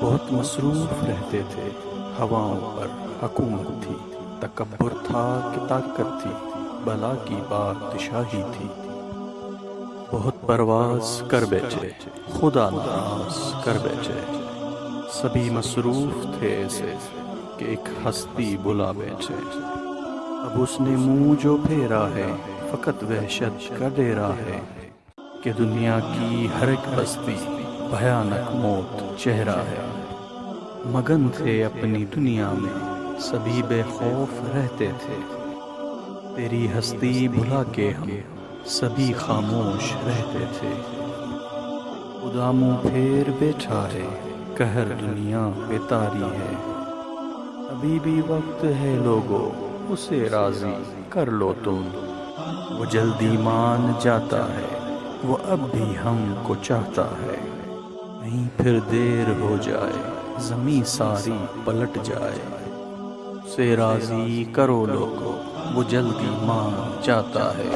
بہت مصروف رہتے تھے، ہواؤں پر حکومت تھی، تکبر تھا کہ طاقت تھی، بلا کی بادشاہی تھی۔ بہت پرواز کر بیٹھے، خدا ناراض کر بیٹھے، سبھی مصروف تھے ایسے کہ ایک ہستی بلا بیٹھے۔ اب اس نے منہ جو پھیرا ہے، فقط وحشت کا ڈیرا ہے کہ دنیا کی ہر ایک بستی بھیانک موت چہرہ ہے۔ مگن تھے اپنی دنیا میں، سبھی بے خوف رہتے تھے، تیری ہستی بھلا کے ہم سبھی خاموش رہتے تھے۔ خدا منہ پھیر بیٹھا ہے، قہر دنیا پہ طاری ہے، ابھی بھی وقت ہے لوگو، اسے راضی کر لو تم۔ وہ جلدی مان جاتا ہے، وہ اب بھی ہم کو چاہتا ہے، کہیں پھر دیر ہو جائے، زمیں ساری پلٹ جائے۔ اسے راضی کرو لوگو، وہ جلدی مان جاتا ہے۔